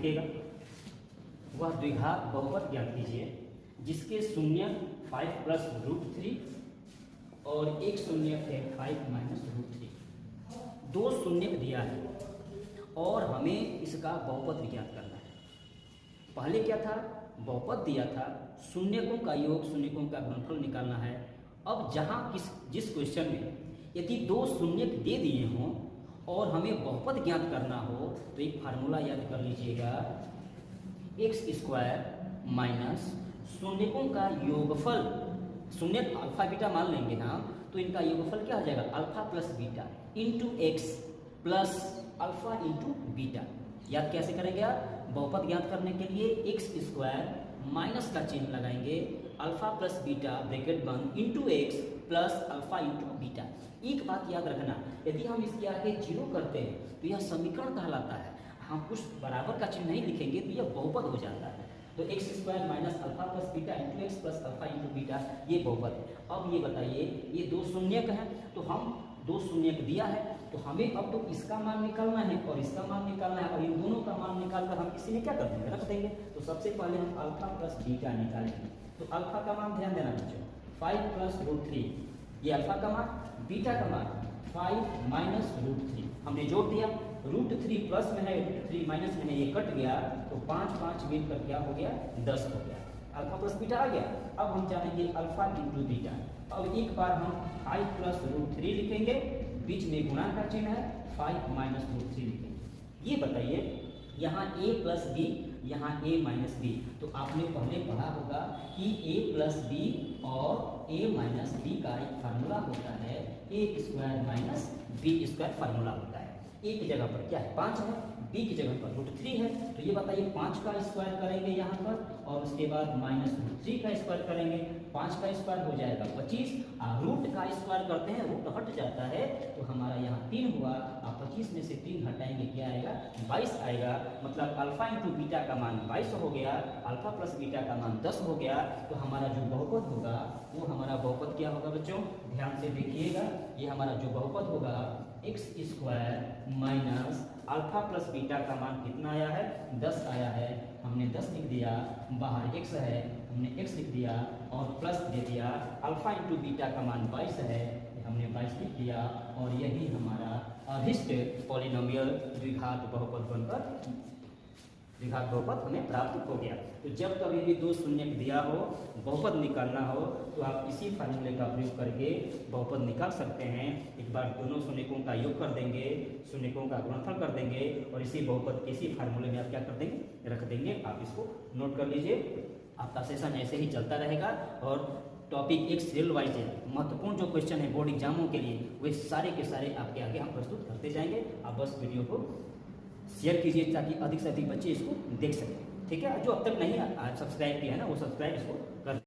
लिखिएगा। वह द्विघात बहुपद ज्ञात कीजिए जिसके शून्य 5 प्लस रूट 3 और एक शून्य है 5 माइनस रूट 3। दो शून्य दिया है और हमें इसका बहुपद ज्ञात करना है। पहले क्या था, बहुपद दिया था, शून्यकों का योग, शून्यकों का गुणनफल निकालना है। अब जहाँ जिस क्वेश्चन में यदि दो शून्य दे दिए हों और हमें बहुपद ज्ञात करना हो तो एक फार्मूला याद कर लीजिएगा, एक्स स्क्वायर माइनस शून्यकों का योगफल, शून्य अल्फा बीटा मान लेंगे हम, तो इनका योगफल क्या हो जाएगा, alpha plus beta into x plus alpha into beta. याद कैसे करेंगे आप, बहुपद ज्ञात करने के लिए एक्स स्क्वायर माइनस का चिन्ह लगाएंगे, अल्फा प्लस बीटा ब्रैकेट बंद into x plus alpha into beta. एक बात याद रखना, यदि हम इसके आगे जीरो करते हैं तो यह समीकरण कहलाता है। हम कुछ बराबर का चिन्ह नहीं लिखेंगे तो यह बहुपद हो जाता है। तो x square minus alpha plus beta into x plus alpha into beta, ये बहुपद है। अब ये बताइए, ये दो शून्यक है तो हम दो शून्यक दिया है तो हमें अब तो इसका मान निकालना है और इसका मान निकालना है, और इन दोनों का मान निकालकर हम इसी में क्या कर देंगे, रख देंगे। तो सबसे पहले हम अल्फा प्लस बीटा निकालेंगे। तो अल्फा का मान ध्यान देना बच्चों, 5 प्लस रूट 3, ये अल्फा का मान, बीटा का मान 5 माइनस रूट 3। हमने जोड़ दिया, रूट 3 प्लस में है, रूट 3 माइनस में है, ये कट गया तो 5 5 मिलकर क्या हो गया, 10 हो गया। अल्फा प्लस बीटा आ गया। अब हम जानेंगे अल्फा इंटू बीटा। अब एक बार हम 5 प्लस रूट 3 लिखेंगे, बीच में गुणा का चिन्ह है, 5 माइनस रूट 3 लिखेंगे। ये बताइए, यहाँ a प्लस बी, यहाँ a माइनस बी, तो आपने पहले पढ़ा होगा कि a प्लस बी और a माइनस बी का एक फार्मूला होता है, a square minus B square formula होता है। a की जगह पर क्या है, 5 है, b की जगह पर रूट 3 है, तो ये बताइए 5 का स्क्वायर करेंगे यहाँ पर और उसके बाद माइनस रूट 3 का स्क्वायर करेंगे, 5 का स्क्वायर हो जाएगा 25, और रूट का स्क्वायर करते हैं, रूट हट जाता है तो हमारा यहाँ 3 हुआ, और 25 में से 3 हटाएंगे क्या आएगा, 22 आएगा। मतलब अल्फा इंटू बीटा का मान 22 हो गया, अल्फा प्लस बीटा का मान 10 हो गया। तो हमारा जो बहुपद होगा वो हमारा बहुपद क्या होगा बच्चों, ध्यान से देखिएगा, ये हमारा जो बहुपद होगा x square minus alpha plus beta का मान कितना आया है, 10 आया है। हमने 10 लिख दिया, बाहर x है, हमने x लिख दिया और प्लस दे दिया, अल्फा इंटू बीटा का मान 22 है, हमने 22 लिख दिया, और यही हमारा अभिष्ट पॉलिनोमियल द्विघात बहुपद बनकर द्विघात बहुपद हमें प्राप्त हो गया। तो जब कभी भी दो शून्य दिया हो, बहुपद निकालना हो, तो आप इसी फार्मूले का प्रयोग करके बहुपद निकाल सकते हैं। एक बार दोनों शून्यकों का योग कर देंगे, शून्यकों का गुणनफल कर देंगे और इसी बहुपद इसी फार्मूले में आप क्या कर देंगे, रख देंगे। आप इसको नोट कर लीजिए। आपका सेशन ऐसे ही चलता रहेगा और टॉपिक एक सीरियल वाइज है, महत्वपूर्ण जो क्वेश्चन है बोर्ड एग्जामों के लिए वे सारे के सारे आपके आगे हम प्रस्तुत करते जाएंगे। आप बस वीडियो को शेयर कीजिए ताकि अधिक से अधिक बच्चे इसको देख सकें। ठीक है, जो अब तक नहीं सब्सक्राइब किया है ना, वो सब्सक्राइब इसको कर